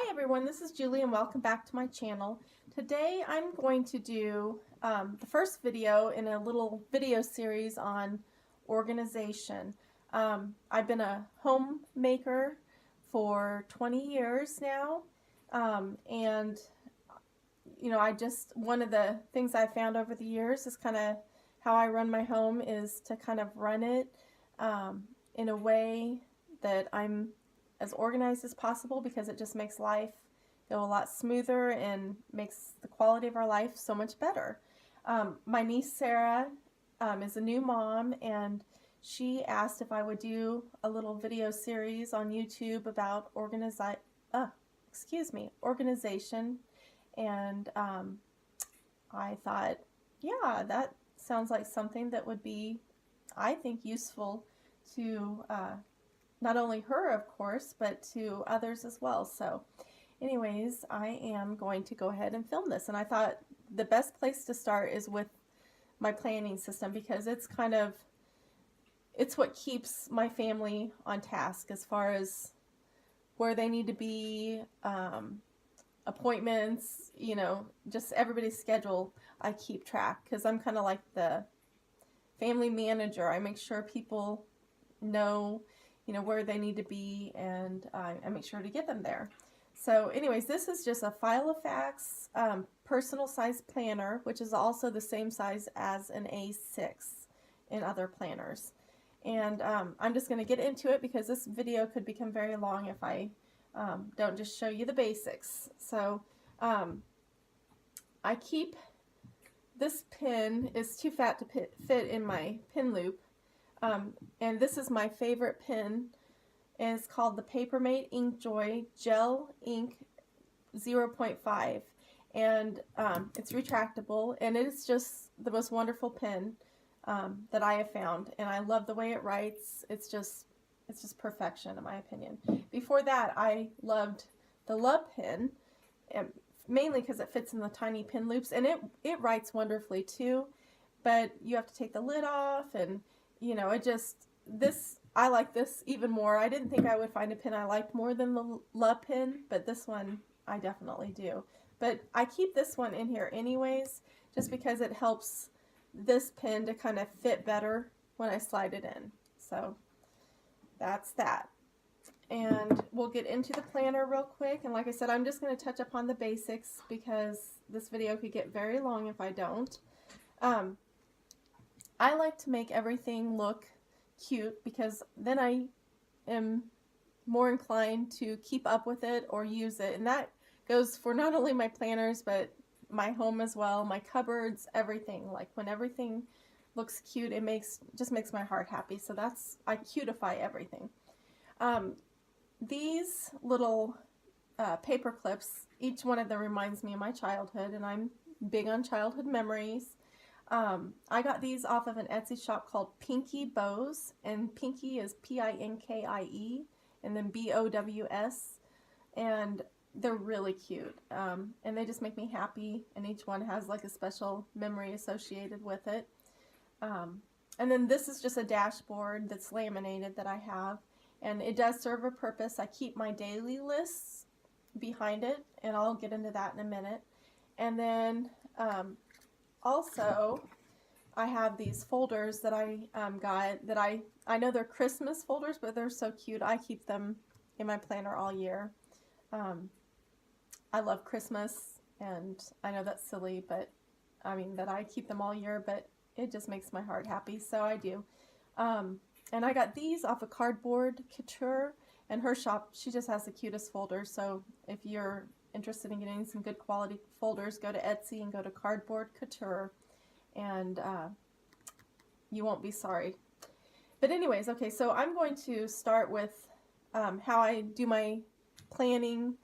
Hi everyone, this is Julie and welcome back to my channel. Today I'm going to do the first video in a little video series on organization. I've been a homemaker for 20 years now, and one of the things I found over the years is kind of how I run my home is to kind of run it in a way that I'm as organized as possible, because it just makes life go a lot smoother and makes the quality of our life so much better. My niece Sarah is a new mom, and she asked if I would do a little video series on YouTube about organization. And I thought, yeah, that sounds like something that would be, I think, useful to not only her, of course, but to others as well. So anyways, I am going to go ahead and film this, and I thought the best place to start is with my planning system, because it's what keeps my family on task as far as where they need to be, appointments, just everybody's schedule. I keep track because I'm kind of like the family manager. I make sure people know where they need to be, and I make sure to get them there. So anyways, this is just a Filofax personal size planner, which is also the same size as an A6 in other planners. And I'm just going to get into it because this video could become very long if I don't just show you the basics. So I keep, this pin is too fat to fit in my pin loop. And this is my favorite pen, and it's called the Papermate Inkjoy Gel Ink 0.5, and it's retractable, and it's just the most wonderful pen that I have found, and I love the way it writes. It's just perfection in my opinion. Before that, I loved the Le Pen, mainly because it fits in the tiny pin loops, and it writes wonderfully too, but you have to take the lid off, and I like this even more. I didn't think I would find a pen I liked more than the Le Pen, but this one I definitely do. But I keep this one in here anyways, just because it helps this pen to kind of fit better when I slide it in. So that's that. And we'll get into the planner real quick. And like I said, I'm just going to touch upon the basics because this video could get very long if I don't. I like to make everything look cute, because then I am more inclined to keep up with it or use it. And that goes for not only my planners, but my home as well, my cupboards, everything. Like when everything looks cute, it just makes my heart happy. So I cutify everything. These little paper clips, each one of them reminds me of my childhood, and I'm big on childhood memories. I got these off of an Etsy shop called Pinkie Bows, and Pinkie is Pinkie, and then Bows, and they're really cute, and they just make me happy, and each one has like a special memory associated with it. And then this is just a dashboard that's laminated that I have, and it does serve a purpose. I keep my daily lists behind it, and I'll get into that in a minute. And then also, I have these folders that I got that I know they're Christmas folders, but they're so cute. I keep them in my planner all year. I love Christmas, and I know that's silly, but I mean that I keep them all year, but it just makes my heart happy, so I do. And I got these off of Cardboard Couture, and her shop, she just has the cutest folders, so if you're interested in getting some good quality folders, go to Etsy and go to Cardboard Couture, and you won't be sorry. But anyways, okay, so I'm going to start with how I do my planning,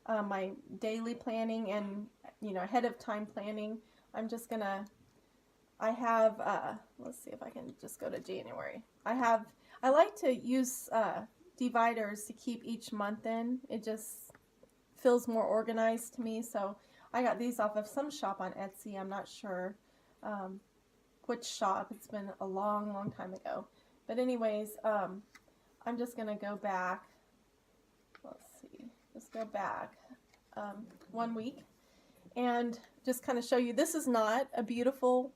my daily planning, and ahead of time planning. I have let's see if I can just go to January. I like to use dividers to keep each month in. It just feels more organized to me. So I got these off of some shop on Etsy. I'm not sure which shop. It's been a long time ago. But anyways, I'm just going to go back. Let's see. Just go back one week, and just kind of show you, this is not a beautiful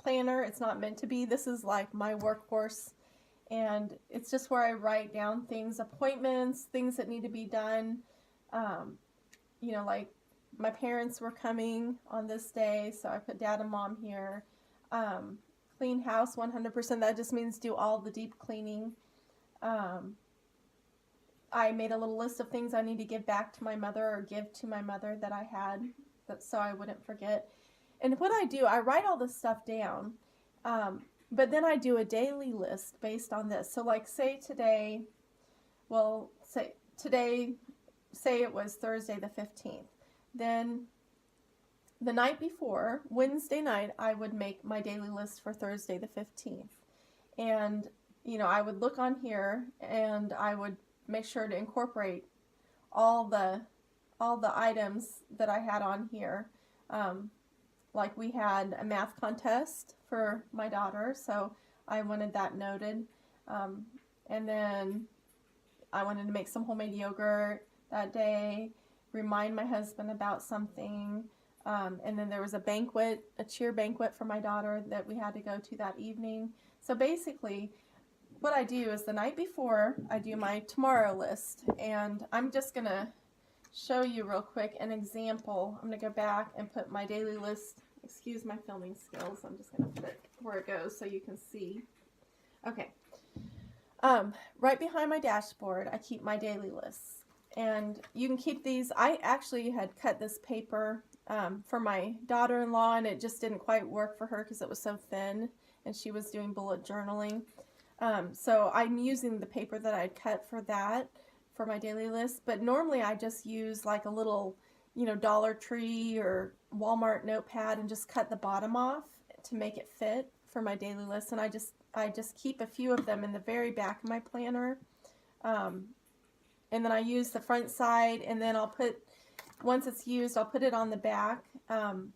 planner. It's not meant to be. This is like my workhorse, and it's just where I write down things, appointments, things that need to be done. You know, like my parents were coming on this day, so I put Dad and Mom here. Clean house 100%. That just means do all the deep cleaning. I made a little list of things I need to give back to my mother or give to my mother that I had, so I wouldn't forget. And what I do, I write all this stuff down, but then I do a daily list based on this. So like say today, say it was Thursday the 15th. Then the night before, Wednesday night, I would make my daily list for Thursday the 15th. And, you know, I would look on here and I would make sure to incorporate all the items that I had on here. Like we had a math contest for my daughter, so I wanted that noted. And then I wanted to make some homemade yogurt that day, remind my husband about something. And then there was a banquet, a cheer banquet for my daughter that we had to go to that evening. So basically, what I do is the night before, I do my tomorrow list. And I'm just going to show you real quick an example. I'm going to go back and put my daily list. Excuse my filming skills. I'm just going to put it where it goes so you can see. Okay. Right behind my dashboard, I keep my daily lists. And you can keep these. I actually had cut this paper for my daughter-in-law, and it just didn't quite work for her because it was so thin, and she was doing bullet journaling. So I'm using the paper that I cut for that, for my daily list. But normally I just use like a little, you know, Dollar Tree or Walmart notepad and just cut the bottom off to make it fit for my daily list. And I just keep a few of them in the very back of my planner. And then I use the front side, and then I'll put, once it's used, I'll put it on the back, and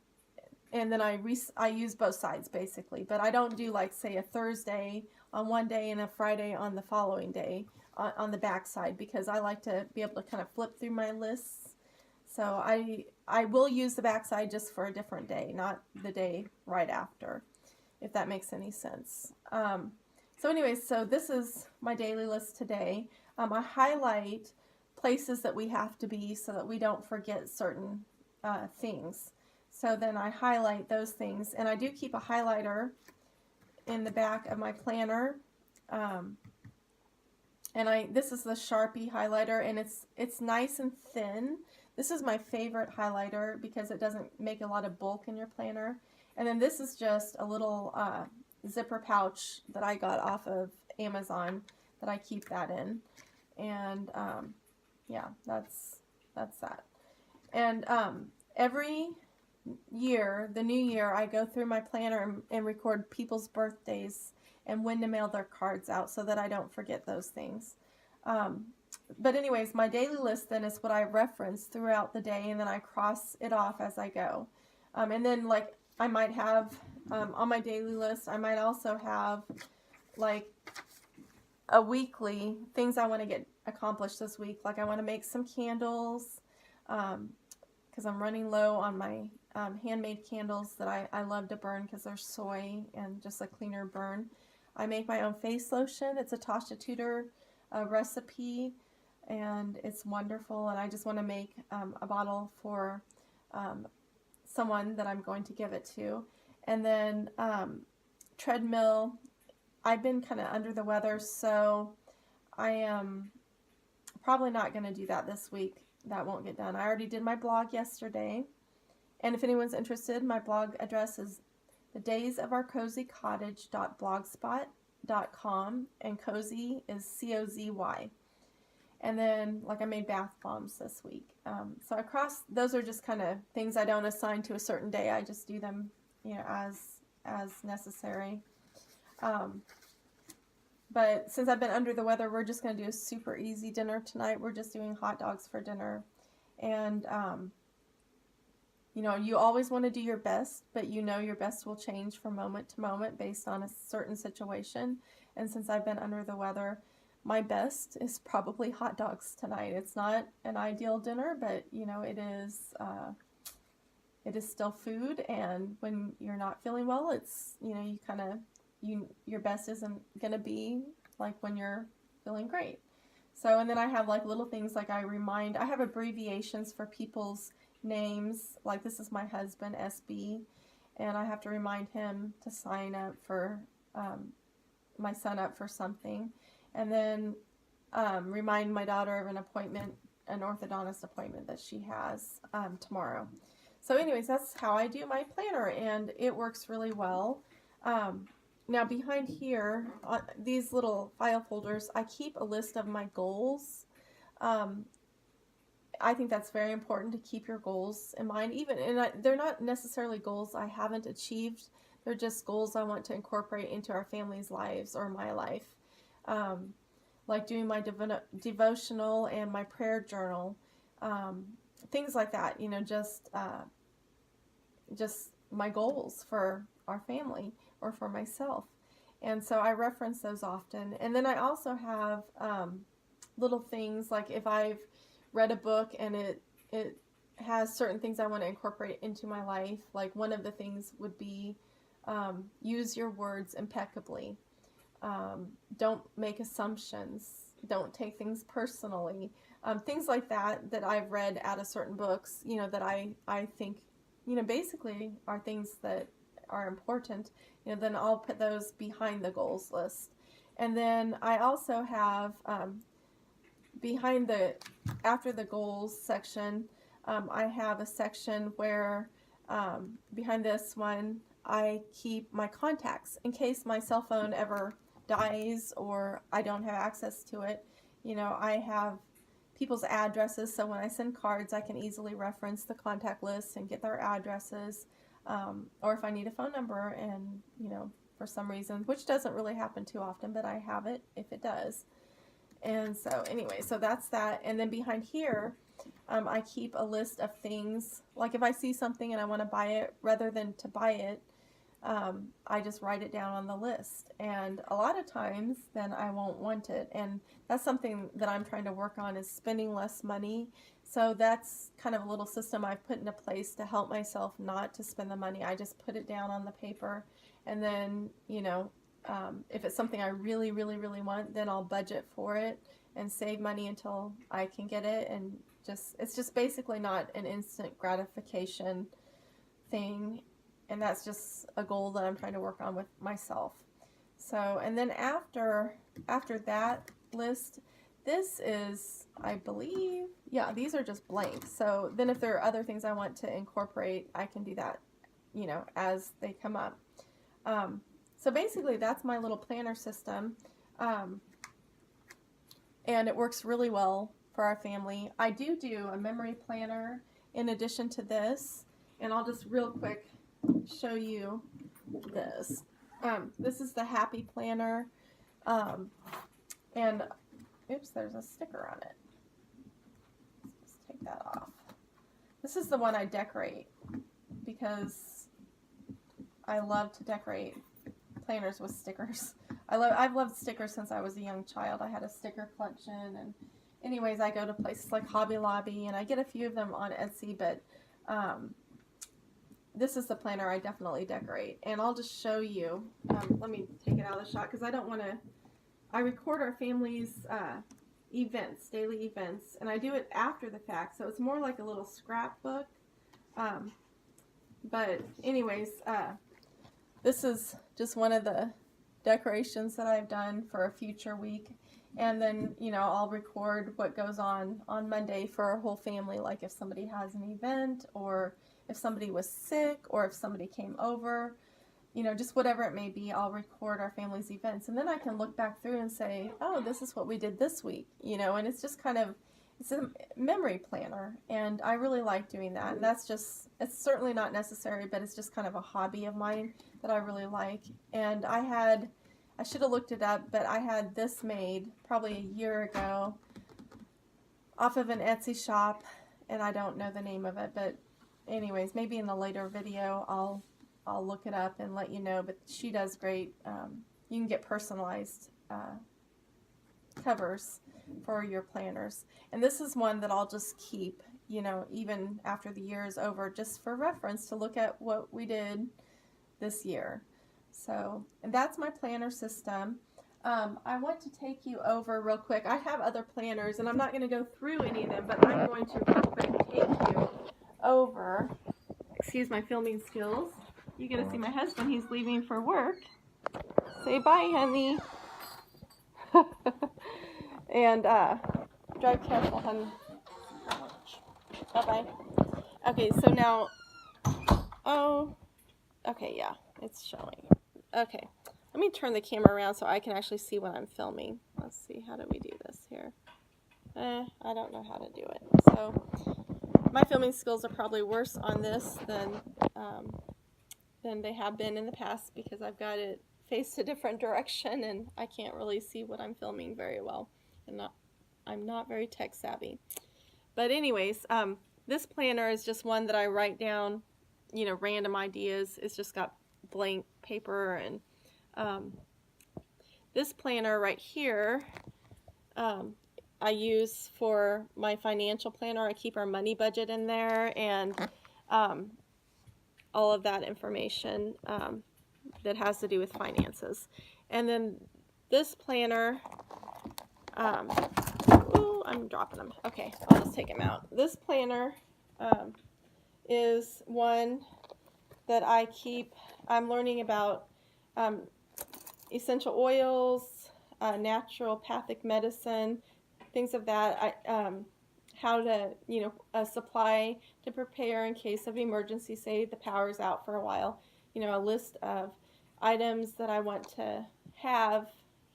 then I use both sides basically. But I don't do like say a Thursday on one day and a Friday on the following day on the back side, because I like to be able to kind of flip through my lists. So I will use the back side just for a different day, not the day right after, if that makes any sense. So anyways, so this is my daily list today. I highlight places that we have to be so that we don't forget certain things. So then I highlight those things, and I do keep a highlighter in the back of my planner. And this is the Sharpie highlighter, and it's nice and thin. This is my favorite highlighter because it doesn't make a lot of bulk in your planner. And then this is just a little zipper pouch that I got off of Amazon that I keep that in. And yeah, that's that. And every year, the new year, I go through my planner and record people's birthdays and when to mail their cards out so that I don't forget those things. But anyways, my daily list then is what I reference throughout the day, and then I cross it off as I go. And then like I might have on my daily list, I might also have like a weekly things I want to get accomplished this week. Like I want to make some candles because I'm running low on my handmade candles that I love to burn because they're soy and just a cleaner burn. I make my own face lotion. It's a Tasha Tudor recipe, and it's wonderful. And I just want to make a bottle for someone that I'm going to give it to. And then treadmill. I've been kind of under the weather, so I am probably not going to do that this week. That won't get done. I already did my blog yesterday. And if anyone's interested, my blog address is thedaysofourcozycottage.blogspot.com, and cozy is C-O-Z-Y. And then, like, I made bath bombs this week. So those are just kind of things I don't assign to a certain day. I just do them, you know, as necessary. But since I've been under the weather, we're just going to do a super easy dinner tonight. We're just doing hot dogs for dinner. And, you know, you always want to do your best, but you know your best will change from moment to moment based on a certain situation. And since I've been under the weather, my best is probably hot dogs tonight. It's not an ideal dinner, but you know, it is still food, and when you're not feeling well, it's, you know, you kind of, your best isn't going to be like when you're feeling great. So, and then I have like little things like I have abbreviations for people's names. Like this is my husband, SB, and I have to remind him to sign up for, my son up for something. And then remind my daughter of an appointment, an orthodontist appointment that she has tomorrow. So anyways, that's how I do my planner, and it works really well. Now behind here, these little file folders, I keep a list of my goals. I think that's very important to keep your goals in mind. They're not necessarily goals I haven't achieved. They're just goals I want to incorporate into our family's lives or my life. Like doing my devotional and my prayer journal. Things like that, you know, just my goals for our family or for myself. And so I reference those often. And then I also have little things like if I've read a book and it has certain things I want to incorporate into my life. Like one of the things would be use your words impeccably. Don't make assumptions. Don't take things personally. Things like that I've read out of certain books, you know, that I think, you know, basically are things that are important, you know, then I'll put those behind the goals list. And then I also have after the goals section, I have a section where behind this one, I keep my contacts in case my cell phone ever dies or I don't have access to it. You know, I have people's addresses, so when I send cards, I can easily reference the contact list and get their addresses. Or if I need a phone number and, you know, for some reason, which doesn't really happen too often, but I have it if it does. And so anyway, so that's that. And then behind here, I keep a list of things. Like if I see something and I want to buy it, rather than to buy it, I just write it down on the list. And a lot of times then I won't want it. And that's something that I'm trying to work on, is spending less money. So that's kind of a little system I've put into place to help myself not to spend the money. I just put it down on the paper, and then, you know, if it's something I really, really, really want, then I'll budget for it and save money until I can get it. And it's just basically not an instant gratification thing. And that's just a goal that I'm trying to work on with myself. So, and then after that list, this is, I believe, yeah, these are just blank. So then if there are other things I want to incorporate, I can do that, you know, as they come up. So basically that's my little planner system. And it works really well for our family. I do a memory planner in addition to this, and I'll just real quick show you this. This is the Happy Planner, and oops, there's a sticker on it. Let's take that off. This is the one I decorate because I love to decorate planners with stickers. I've loved stickers since I was a young child. I had a sticker collection, and anyways, I go to places like Hobby Lobby, and I get a few of them on Etsy, but this is the planner I definitely decorate. And I'll just show you. Let me take it out of the shot because I don't want to. I record our family's events, daily events, and I do it after the fact, so it's more like a little scrapbook. But anyways, this is just one of the decorations that I've done for a future week. And then, you know, I'll record what goes on Monday for our whole family, like if somebody has an event, or if somebody was sick, or if somebody came over, you know, just whatever it may be, I'll record our family's events. And then I can look back through and say, oh, this is what we did this week, you know, and it's just kind of, it's a memory planner, and I really like doing that. And that's just, it's certainly not necessary, but it's just kind of a hobby of mine that I really like. And I should have looked it up, but I had this made probably a year ago off of an Etsy shop, and I don't know the name of it, but anyways, maybe in a later video I'll look it up and let you know. But she does great. You can get personalized covers for your planners. And this is one that I'll just keep, you know, even after the year is over, just for reference to look at what we did this year. So, and that's my planner system. I want to take you over real quick. I have other planners, and I'm not going to go through any of them, but I'm going to real quick take you over. Excuse my filming skills. You get to see my husband. He's leaving for work. Say bye, honey. And drive careful, honey. Bye-bye. Okay, so now, oh, okay, yeah, it's showing. Okay, let me turn the camera around so I can actually see what I'm filming. Let's see, how do we do this here? I don't know how to do it. So my filming skills are probably worse on this than they have been in the past, because I've got it faced a different direction and I can't really see what I'm filming very well. And I'm not very tech savvy. But anyways, this planner is just one that I write down, you know, random ideas. It's just got blank paper. And this planner right here, I use for my financial planner. I keep our money budget in there, and all of that information that has to do with finances. And then this planner, ooh, I'm dropping them. Okay, I'll just take them out. This planner is one that I keep. I'm learning about essential oils, naturopathic medicine, things of that. How to, you know, supply to prepare in case of emergency, say the power's out for a while. You know, a list of items that I want to have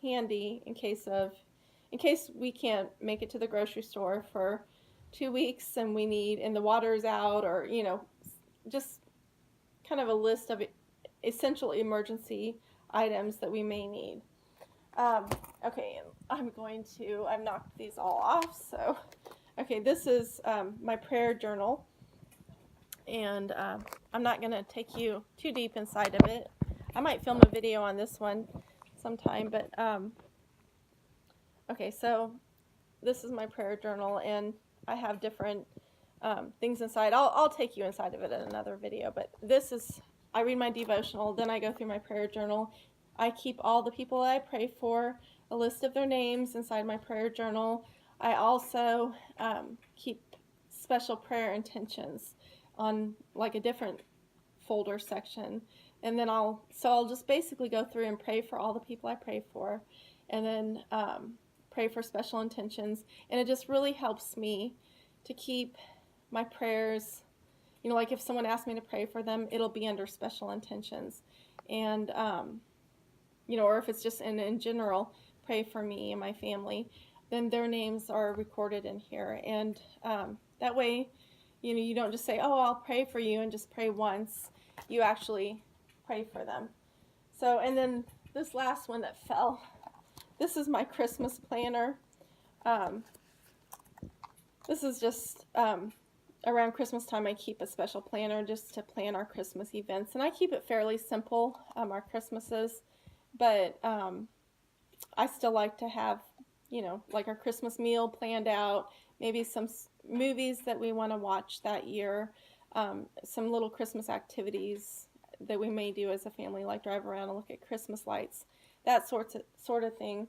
handy in case we can't make it to the grocery store for 2 weeks and the water's out, or, you know, just kind of a list of essential emergency items that we may need. Okay, I've knocked these all off, so, okay, this is my prayer journal, and I'm not going to take you too deep inside of it. I might film a video on this one sometime, but okay, so this is my prayer journal, and I have different things inside. I'll take you inside of it in another video, but this is, I read my devotional, then I go through my prayer journal. I keep all the people that I pray for, a list of their names inside my prayer journal. I also keep special prayer intentions on like a different folder section. And then I'll just basically go through and pray for all the people I pray for, and then pray for special intentions. And it just really helps me to keep my prayers, you know, like if someone asks me to pray for them, it'll be under special intentions. And, you know, or if it's just in general, pray for me and my family, then their names are recorded in here. And that way, you know, you don't just say, oh, I'll pray for you, and just pray once. You actually pray for them. So, and then this last one that fell, this is my Christmas planner. This is just around Christmas time, I keep a special planner just to plan our Christmas events, and I keep it fairly simple, our Christmases, but I still like to have, you know, like our Christmas meal planned out, maybe some movies that we want to watch that year, some little Christmas activities that we may do as a family, like drive around and look at Christmas lights, that sort of thing.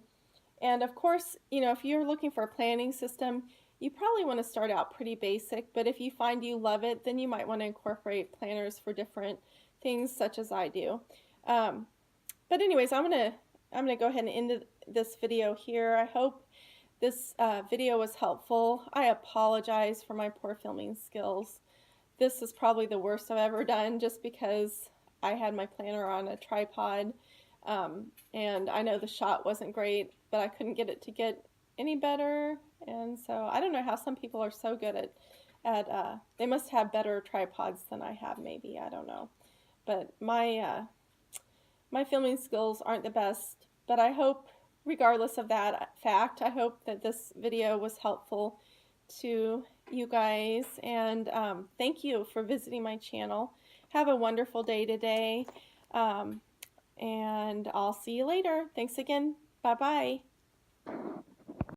And of course, you know, if you're looking for a planning system, you probably want to start out pretty basic, but if you find you love it, then you might want to incorporate planners for different things, such as I do. But anyways, I'm gonna go ahead and end this video here. I hope this video was helpful. I apologize for my poor filming skills. This is probably the worst I've ever done, just because I had my planner on a tripod, and I know the shot wasn't great, but I couldn't get it to get any better. And so I don't know how some people are so good at they must have better tripods than I have, maybe, I don't know. But my filming skills aren't the best, but I hope, regardless of that fact, I hope that this video was helpful to you guys, and thank you for visiting my channel. Have a wonderful day today, and I'll see you later. Thanks again. Bye-bye.